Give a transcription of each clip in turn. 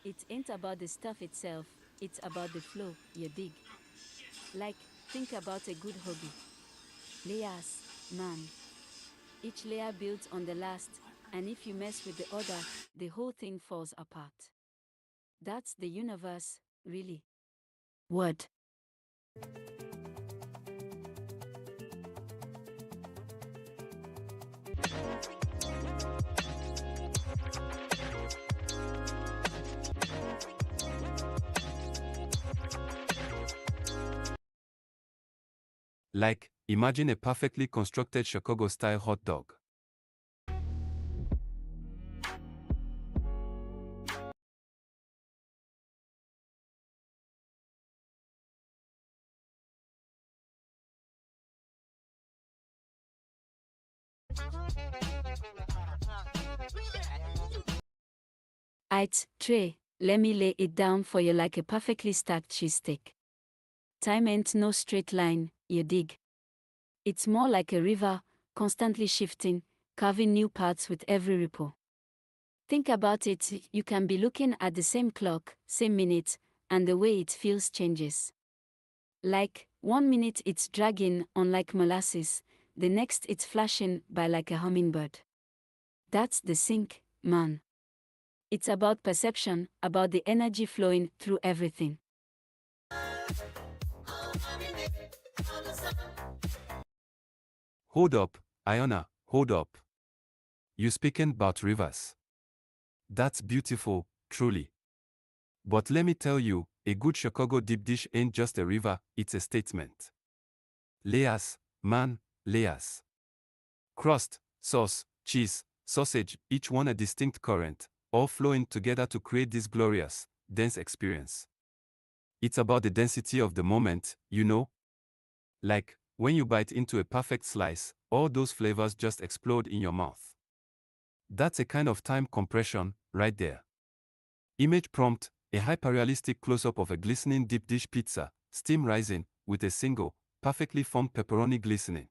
It ain't about the stuff itself, it's about the flow, you dig. Like, think about a good hobby. Layers, man. Each layer builds on the last, and if you mess with the other, the whole thing falls apart. That's the universe, really. Word. Like, imagine a perfectly constructed Chicago-style hot dog. Aight, Trey, let me lay it down for you like a perfectly stacked cheesesteak. Time ain't no straight line, you dig. It's more like a river, constantly shifting, carving new paths with every ripple. Think about it, you can be looking at the same clock, same minute, and the way it feels changes. Like, 1 minute it's dragging on like molasses, the next it's flashing by like a hummingbird. That's the sync, man. It's about perception, about the energy flowing through everything. Hold up, Iona, hold up. You speaking about rivers. That's beautiful, truly. But let me tell you, a good Chicago deep dish ain't just a river, it's a statement. Layers, man, layers. Crust, sauce, cheese, sausage, each one a distinct current, all flowing together to create this glorious, dense experience. It's about the density of the moment, you know? Like, when you bite into a perfect slice, all those flavors just explode in your mouth. That's a kind of time compression, right there. Image prompt, a hyperrealistic close-up of a glistening deep dish pizza, steam rising, with a single, perfectly formed pepperoni glistening.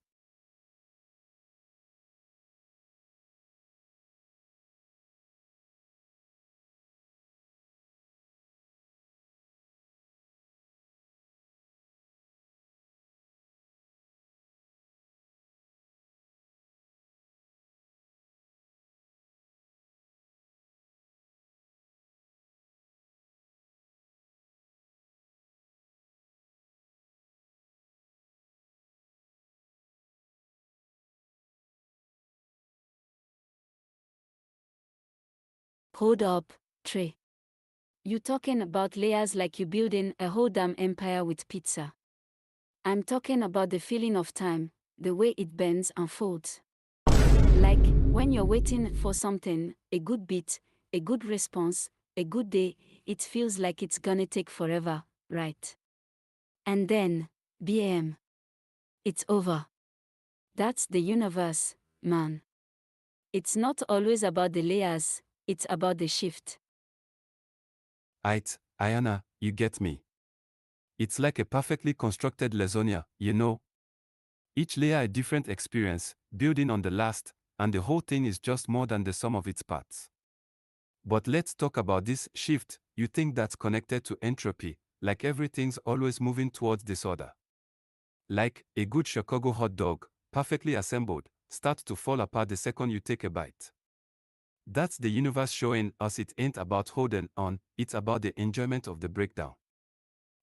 Hold up, Trey. You talking about layers like you building a whole damn empire with pizza. I'm talking about the feeling of time, the way it bends and folds. Like, when you're waiting for something, a good beat, a good response, a good day, it feels like it's gonna take forever, right? And then, BAM. It's over. That's the universe, man. It's not always about the layers, it's about the shift. Aight, Ayana, you get me. It's like a perfectly constructed lasagna, you know? Each layer a different experience, building on the last, and the whole thing is just more than the sum of its parts. But let's talk about this shift. You think that's connected to entropy, like everything's always moving towards disorder. Like, a good Chicago hot dog, perfectly assembled, starts to fall apart the second you take a bite. That's the universe showing us it ain't about holding on, it's about the enjoyment of the breakdown.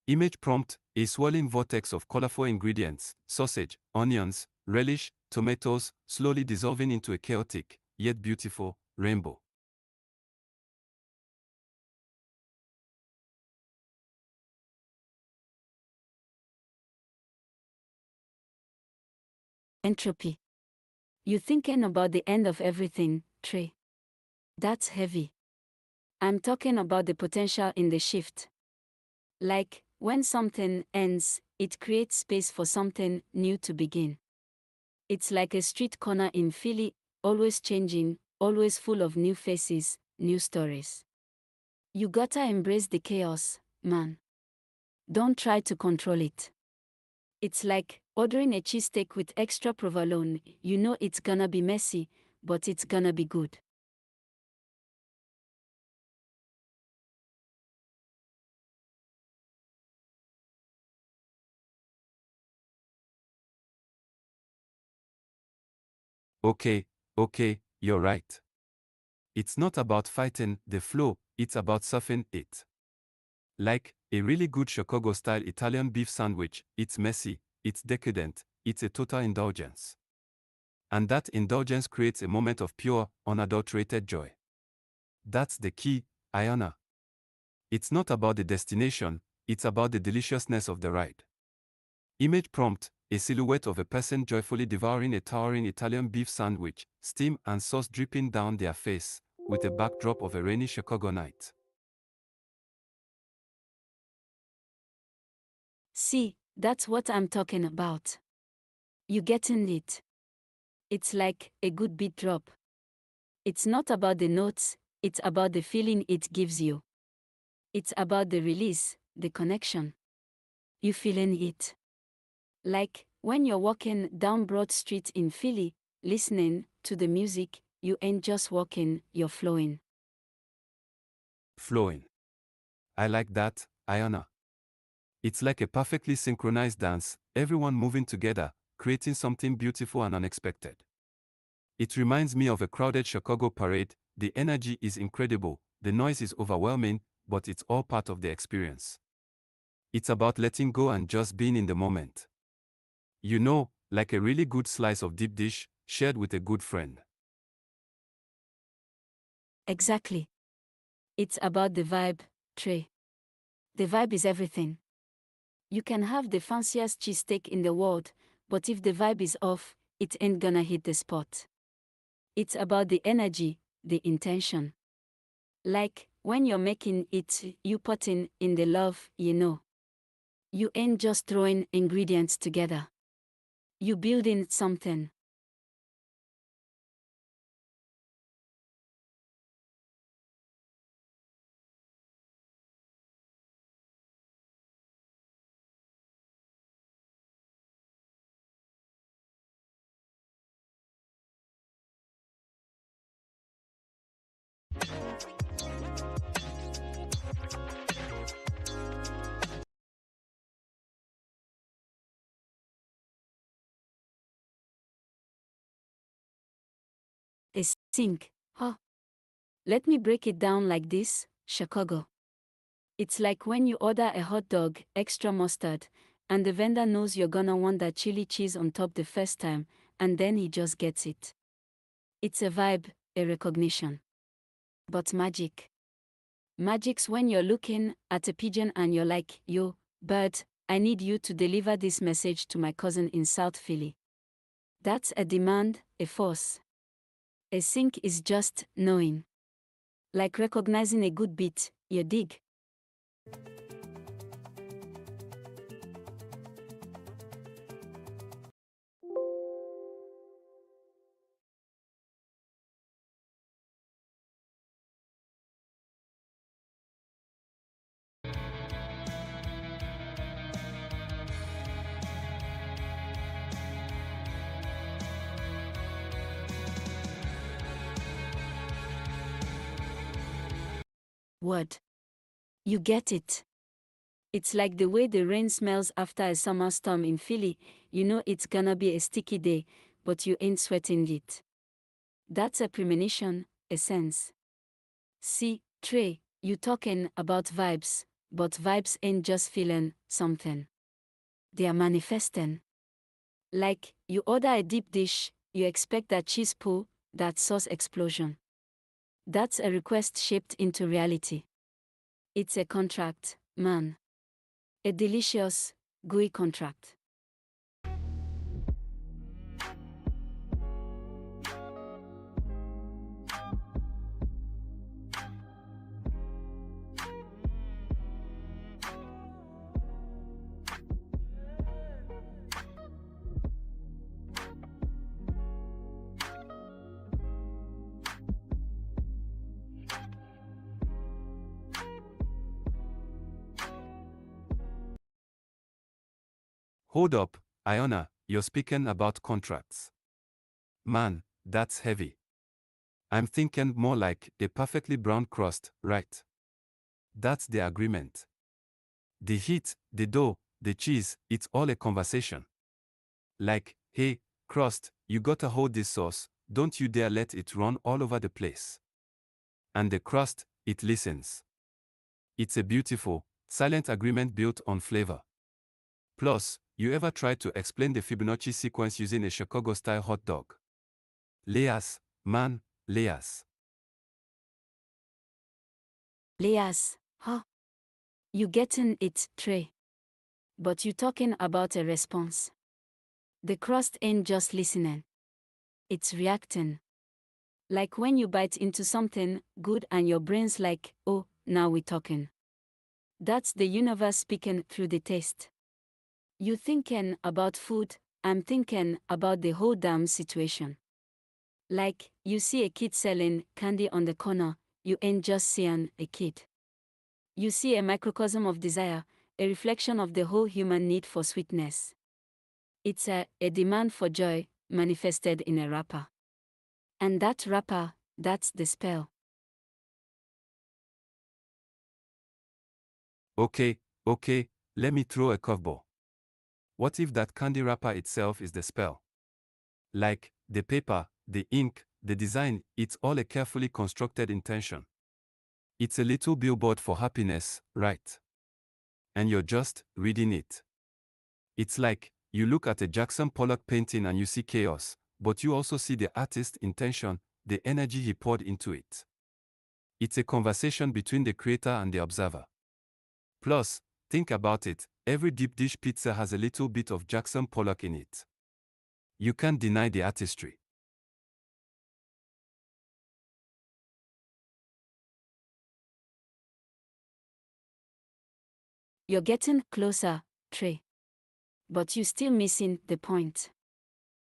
Image prompt, a swirling vortex of colorful ingredients, sausage, onions, relish, tomatoes, slowly dissolving into a chaotic, yet beautiful, rainbow. Entropy. You thinking about the end of everything, Trey? That's heavy. I'm talking about the potential in the shift. Like, when something ends, it creates space for something new to begin. It's like a street corner in Philly, always changing, always full of new faces, new stories. You gotta embrace the chaos, man. Don't try to control it. It's like ordering a cheesesteak with extra provolone. You know it's gonna be messy, but it's gonna be good. Okay, you're right. It's not about fighting the flow, it's about surfing it. Like a really good Chicago-style Italian beef sandwich, it's messy, it's decadent, it's a total indulgence. And that indulgence creates a moment of pure, unadulterated joy. That's the key, Iona. It's not about the destination, it's about the deliciousness of the ride. Image prompt, a silhouette of a person joyfully devouring a towering Italian beef sandwich, steam and sauce dripping down their face, with a backdrop of a rainy Chicago night. See, that's what I'm talking about. You getting it? It's like a good beat drop. It's not about the notes, it's about the feeling it gives you. It's about the release, the connection. You feeling it? Like, when you're walking down Broad Street in Philly, listening to the music, you ain't just walking, you're flowing. Flowing. I like that, Iona. It's like a perfectly synchronized dance, everyone moving together, creating something beautiful and unexpected. It reminds me of a crowded Chicago parade. The energy is incredible, the noise is overwhelming, but it's all part of the experience. It's about letting go and just being in the moment. You know, like a really good slice of deep dish, shared with a good friend. Exactly. It's about the vibe, Trey. The vibe is everything. You can have the fanciest cheesesteak in the world, but if the vibe is off, it ain't gonna hit the spot. It's about the energy, the intention. Like, when you're making it, you putting in the love, you know. You ain't just throwing ingredients together. You building something. A sink, huh? Let me break it down like this, Chicago. It's like when you order a hot dog, extra mustard, and the vendor knows you're gonna want that chili cheese on top the first time, and then he just gets it. It's a vibe, a recognition. But magic. Magic's when you're looking at a pigeon and you're like, yo, bird, I need you to deliver this message to my cousin in South Philly. That's a demand, a force. A sync is just knowing. Like recognizing a good beat, you dig. Word. You get it. It's like the way the rain smells after a summer storm in Philly. You know it's gonna be a sticky day, but you ain't sweating it. That's a premonition, a sense. See, Trey, you talking about vibes, but vibes ain't just feeling something. They are manifesting. Like, you order a deep dish, you expect that cheese pull, that sauce explosion. That's a request shaped into reality. It's a contract, man. A delicious, gooey contract. Hold up, Iona, you're speaking about contracts. Man, that's heavy. I'm thinking more like a perfectly brown crust, right? That's the agreement. The heat, the dough, the cheese, it's all a conversation. Like, hey, crust, you gotta hold this sauce, don't you dare let it run all over the place. And the crust, it listens. It's a beautiful, silent agreement built on flavor. Plus, you ever tried to explain the Fibonacci sequence using a Chicago-style hot dog? Layers, man, layers. Layers, huh? You getting it, Trey. But you talking about a response. The crust ain't just listening. It's reacting. Like when you bite into something good and your brain's like, oh, now we talking. That's the universe speaking through the taste. You thinking about food, I'm thinking about the whole damn situation. Like, you see a kid selling candy on the corner, you ain't just seeing a kid. You see a microcosm of desire, a reflection of the whole human need for sweetness. It's a demand for joy, manifested in a wrapper. And that wrapper, that's the spell. Okay, let me throw a curveball. What if that candy wrapper itself is the spell? Like, the paper, the ink, the design, it's all a carefully constructed intention. It's a little billboard for happiness, right? And you're just reading it. It's like, you look at a Jackson Pollock painting and you see chaos, but you also see the artist's intention, the energy he poured into it. It's a conversation between the creator and the observer. Plus, think about it, every deep dish pizza has a little bit of Jackson Pollock in it. You can't deny the artistry. You're getting closer, Trey. But you still missing the point.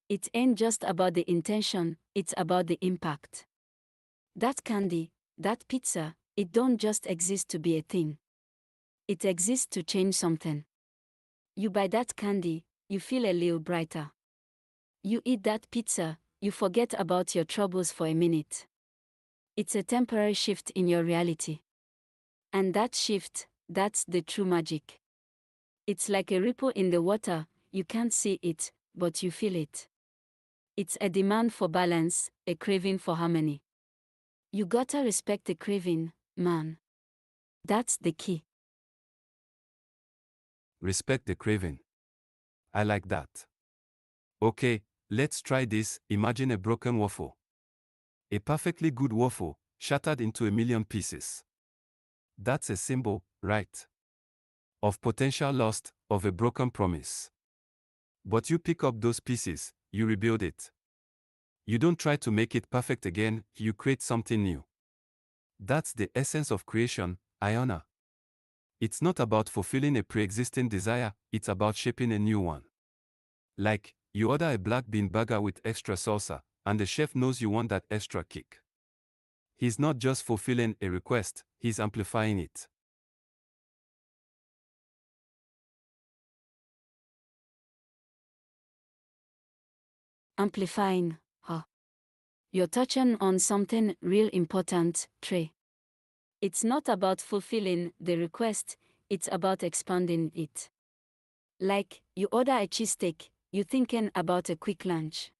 It ain't just about the intention, it's about the impact. That candy, that pizza, it don't just exist to be a thing. It exists to change something. You buy that candy, you feel a little brighter. You eat that pizza, you forget about your troubles for a minute. It's a temporary shift in your reality. And that shift, that's the true magic. It's like a ripple in the water, you can't see it, but you feel it. It's a demand for balance, a craving for harmony. You gotta respect the craving, man. That's the key. Respect the craving. I like that. Okay, let's try this. Imagine a broken waffle. A perfectly good waffle, shattered into a million pieces. That's a symbol, right? Of potential lost, of a broken promise. But you pick up those pieces, you rebuild it. You don't try to make it perfect again, you create something new. That's the essence of creation, Iona. It's not about fulfilling a pre-existing desire, it's about shaping a new one. Like, you order a black bean burger with extra salsa, and the chef knows you want that extra kick. He's not just fulfilling a request, he's amplifying it. Amplifying, huh? You're touching on something real important, Trey. It's not about fulfilling the request, it's about expanding it. Like, you order a cheesesteak, you're thinking about a quick lunch.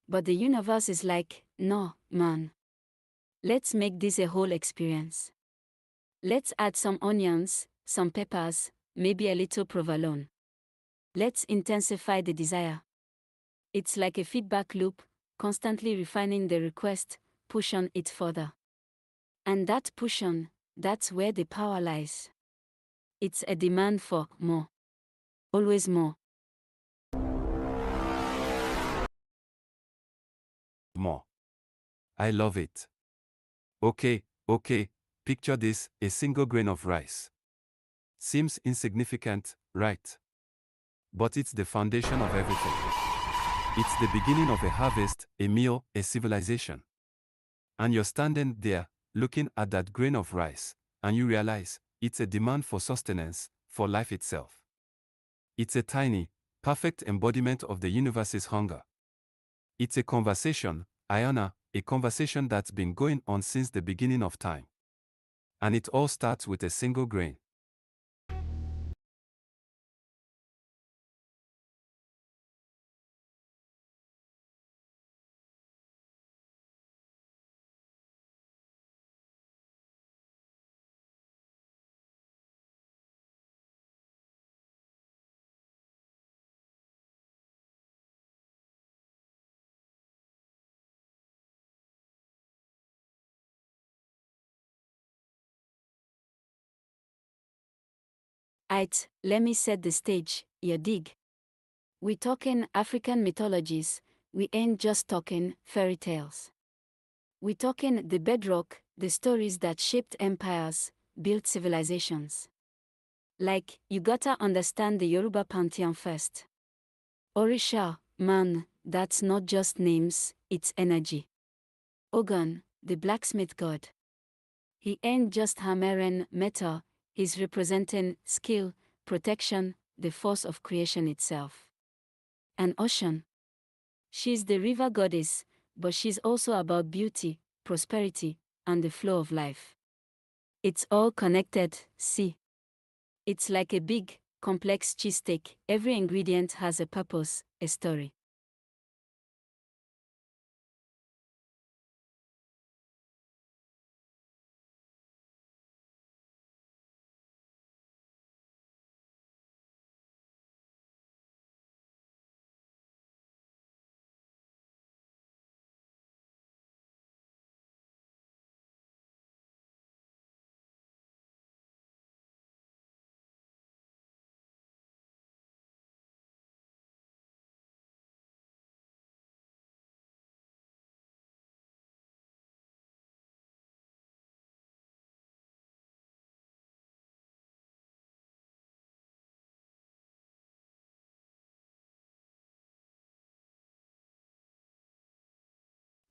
But the universe is like, no, man. Let's make this a whole experience. Let's add some onions, some peppers, maybe a little provolone. Let's intensify the desire. It's like a feedback loop, constantly refining the request, push on it further. And that push on, that's where the power lies. It's a demand for more. Always more. More. I love it. Okay, picture this, a single grain of rice. Seems insignificant, right? But it's the foundation of everything. It's the beginning of a harvest, a meal, a civilization. And you're standing there, looking at that grain of rice, and you realize, it's a demand for sustenance, for life itself. It's a tiny, perfect embodiment of the universe's hunger. It's a conversation, Iona, a conversation that's been going on since the beginning of time. And it all starts with a single grain. Aight, let me set the stage, you dig? We talking African mythologies, we ain't just talking fairy tales. We talking the bedrock, the stories that shaped empires, built civilizations. Like, you gotta understand the Yoruba pantheon first. Orisha, man, that's not just names, it's energy. Ogun, the blacksmith god. He ain't just hammering metal, he's representing skill, protection, the force of creation itself. And Ocean. She's the river goddess, but she's also about beauty, prosperity, and the flow of life. It's all connected, see? It's like a big, complex cheesesteak. Every ingredient has a purpose, a story.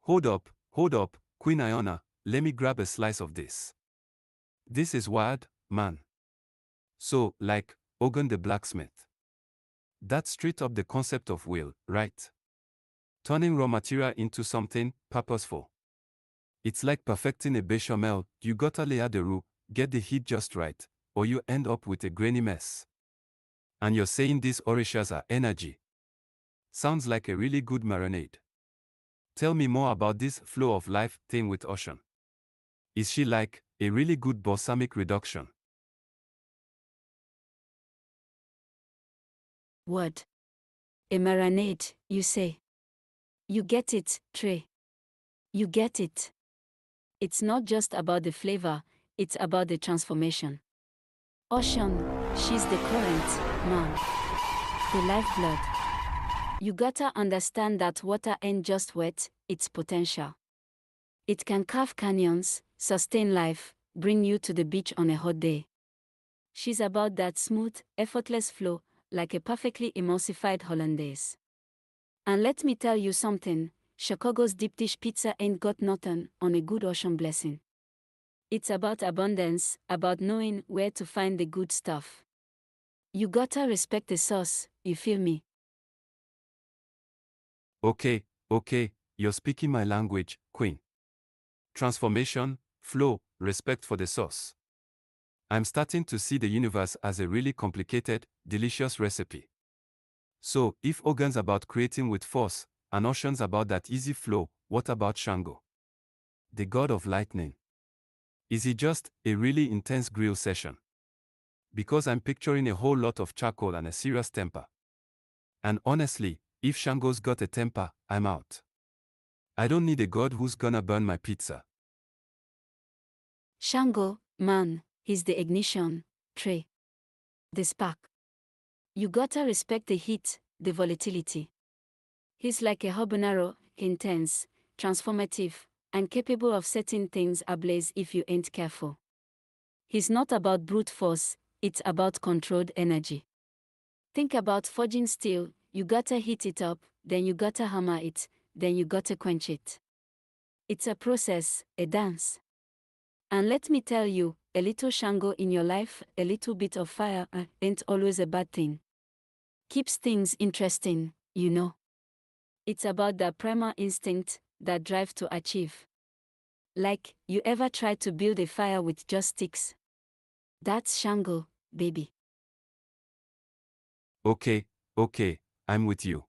Hold up, Queen Iona, let me grab a slice of this. This is wild, man. So, like, Ogun the blacksmith. That's straight up the concept of will, right? Turning raw material into something purposeful. It's like perfecting a bechamel, you gotta layer the roux, get the heat just right, or you end up with a grainy mess. And you're saying these orishas are energy. Sounds like a really good marinade. Tell me more about this flow of life thing with Ocean. Is she like a really good balsamic reduction? What? A marinade, you say? You get it, Trey. You get it. It's not just about the flavor, it's about the transformation. Ocean, she's the current, man. The lifeblood. You gotta understand that water ain't just wet, it's potential. It can carve canyons, sustain life, bring you to the beach on a hot day. She's about that smooth, effortless flow, like a perfectly emulsified hollandaise. And let me tell you something, Chicago's deep dish pizza ain't got nothing on a good ocean blessing. It's about abundance, about knowing where to find the good stuff. You gotta respect the sauce, you feel me? Okay, you're speaking my language, Queen. Transformation, flow, respect for the source. I'm starting to see the universe as a really complicated, delicious recipe. So, if Ogun's about creating with force, and Ocean's about that easy flow, what about Shango? The god of lightning. Is he just a really intense grill session? Because I'm picturing a whole lot of charcoal and a serious temper. And honestly, if Shango's got a temper, I'm out. I don't need a god who's gonna burn my pizza. Shango, man, he's the ignition, Trey. The spark. You gotta respect the heat, the volatility. He's like a habanero, intense, transformative, and capable of setting things ablaze if you ain't careful. He's not about brute force, it's about controlled energy. Think about forging steel, you gotta heat it up, then you gotta hammer it, then you gotta quench it. It's a process, a dance. And let me tell you, a little Shango in your life, a little bit of fire, ain't always a bad thing. Keeps things interesting, you know. It's about that primal instinct, that drive to achieve. Like, you ever tried to build a fire with just sticks? That's Shango, baby. Okay, I'm with you.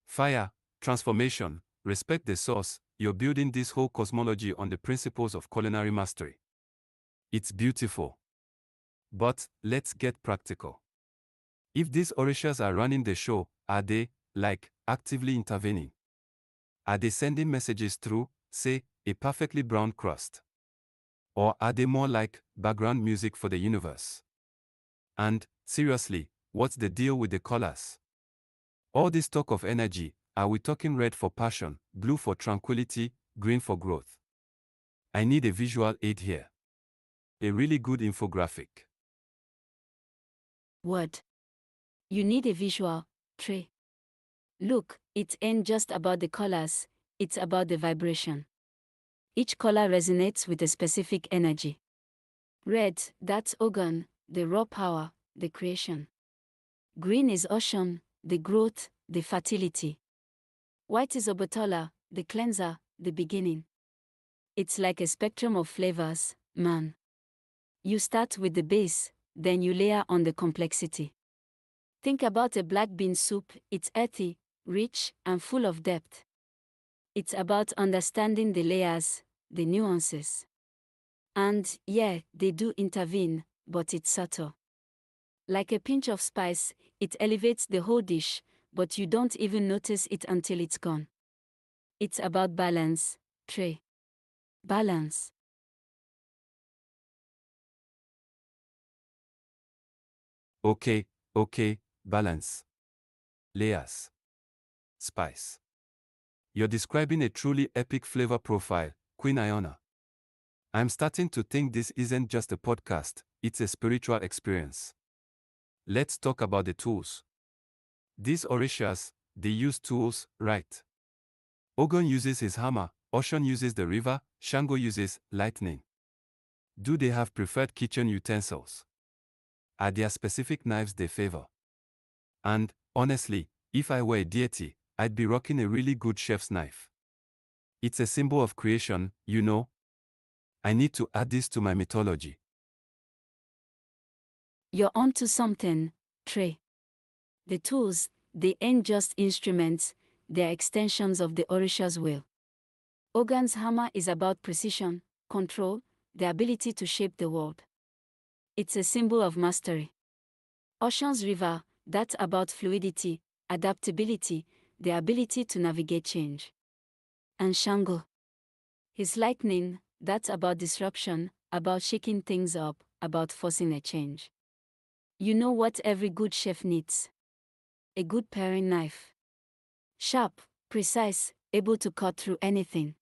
Fire, transformation, respect the source, you're building this whole cosmology on the principles of culinary mastery. It's beautiful. But, let's get practical. If these orishas are running the show, are they, like, actively intervening? Are they sending messages through, say, a perfectly brown crust? Or are they more like background music for the universe? And, seriously, what's the deal with the colors? All this talk of energy, are we talking red for passion, blue for tranquility, green for growth? I need a visual aid here. A really good infographic. What? You need a visual, Trey. Look, it ain't just about the colors, it's about the vibration. Each color resonates with a specific energy. Red, that's Ogun, the raw power, the creation. Green is ocean, the growth, the fertility. White is Obotola, the cleanser, the beginning. It's like a spectrum of flavors, man. You start with the base, then you layer on the complexity. Think about a black bean soup, it's earthy, rich, and full of depth. It's about understanding the layers, the nuances. And, yeah, they do intervene, but it's subtle. Like a pinch of spice, it elevates the whole dish, but you don't even notice it until it's gone. It's about balance, Trey. Balance. Okay, balance. Layers. Spice. You're describing a truly epic flavor profile, Queen Iona. I'm starting to think this isn't just a podcast, it's a spiritual experience. Let's talk about the tools. These Orishas, they use tools, right? Ogun uses his hammer, Oshun uses the river, Shango uses lightning. Do they have preferred kitchen utensils? Are there specific knives they favor? And, honestly, if I were a deity, I'd be rocking a really good chef's knife. It's a symbol of creation, you know? I need to add this to my mythology. You're onto something, Trey. The tools, they ain't just instruments, they're extensions of the Orisha's will. Ogun's hammer is about precision, control, the ability to shape the world. It's a symbol of mastery. Oshun's river, that's about fluidity, adaptability, the ability to navigate change. And Shango. His lightning, that's about disruption, about shaking things up, about forcing a change. You know what every good chef needs? A good paring knife. Sharp, precise, able to cut through anything.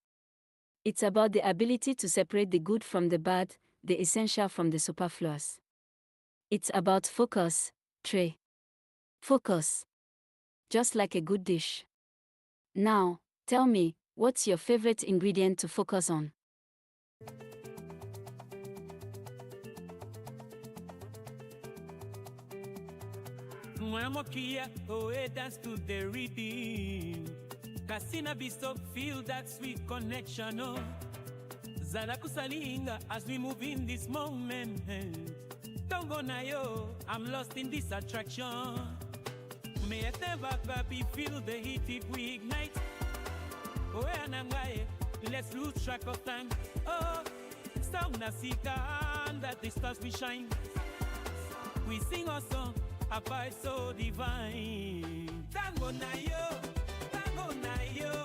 It's about the ability to separate the good from the bad, the essential from the superfluous. It's about focus, Trey. Focus. Just like a good dish. Now, tell me, what's your favorite ingredient to focus on? Mwamokia, dance to the rhythm. Kasina Bisto, feel that sweet connection. Oh. Zara kusalinga as we move in this moment. Don't go na yo, I'm lost in this attraction. May I never be feel the heat if we ignite. Oh, anangaye, let's lose track of time. Oh, sound nasika, and that the stars we shine. We sing our song, a vibe so divine. Tango na yo,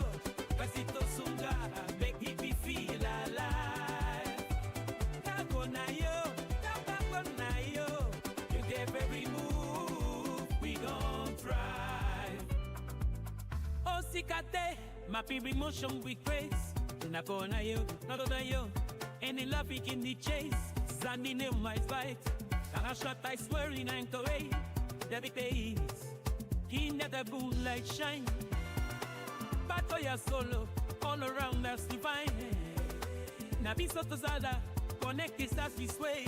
pasito sunga, make me feel alive. Tango na yo, you get every move, we gon' thrive. Oh, sikate, mapping emotion with grace. Nako na yo, any love in the chase. Standing in my fight. I shot, I swear in anchor way. Every days, in the moonlight shine. But for your solo, all around us divine. Nabi Sotozada, connect us as we sway.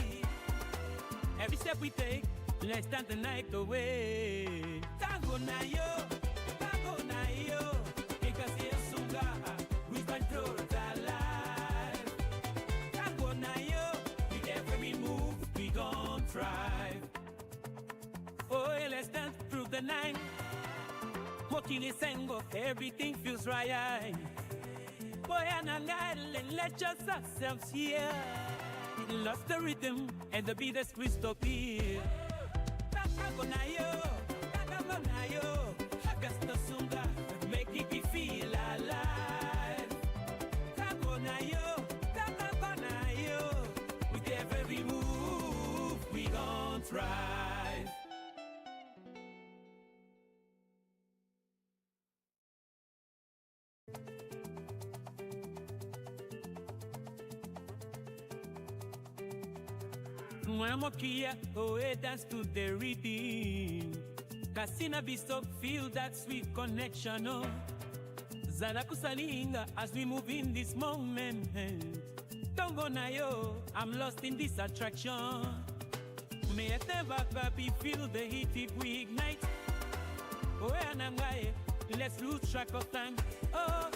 Every step we take, let's stand the night away. Tango na yo, because you're sunga, we control our life. Tango na yo, with every move, we gon' thrive. Oh, let's dance through the night. Walking is single, everything feels right. Boy, and an island, let's just ourselves here. Lost the rhythm and the beat is crystal clear. Tango na yo, Agasta Sunga, make it feel alive. Tango na yo, with every move, we gon' try. Mwamokia, oh, dance to the rhythm. Kasina Bisto, feel that sweet connection, oh. Zanakusalinga, as we move in this moment. Don't go na yo, I'm lost in this attraction. May it never be feel the heat if we ignite. Oh, anangaye, let's lose track of time. Oh,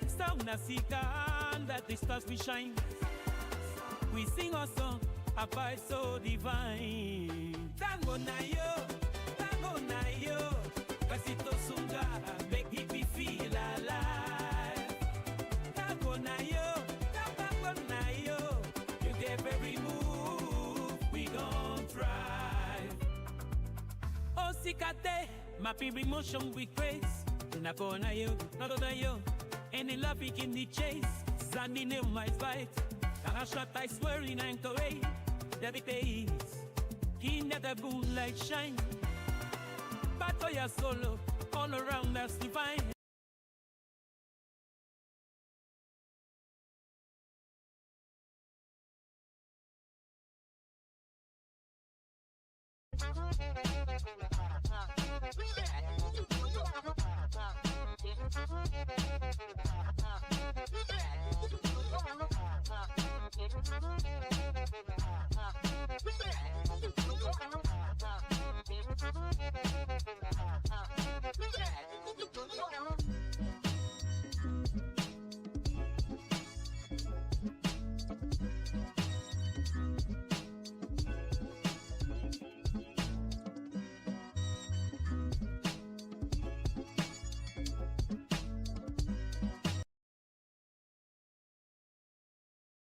sauna sika, and that the stars we shine. We sing our song, a vibe so divine. Tango na yo, pasito sunga, make me feel alive. Tango na yo, you get every move, we gon' thrive. Oh, sikate, mapping emotion with grace. Nako na yo, any love in the chase. Zani ne my fight. I shot, I swear in anchor way. Every days, in the moonlight shine. But for your solo, all around us divine.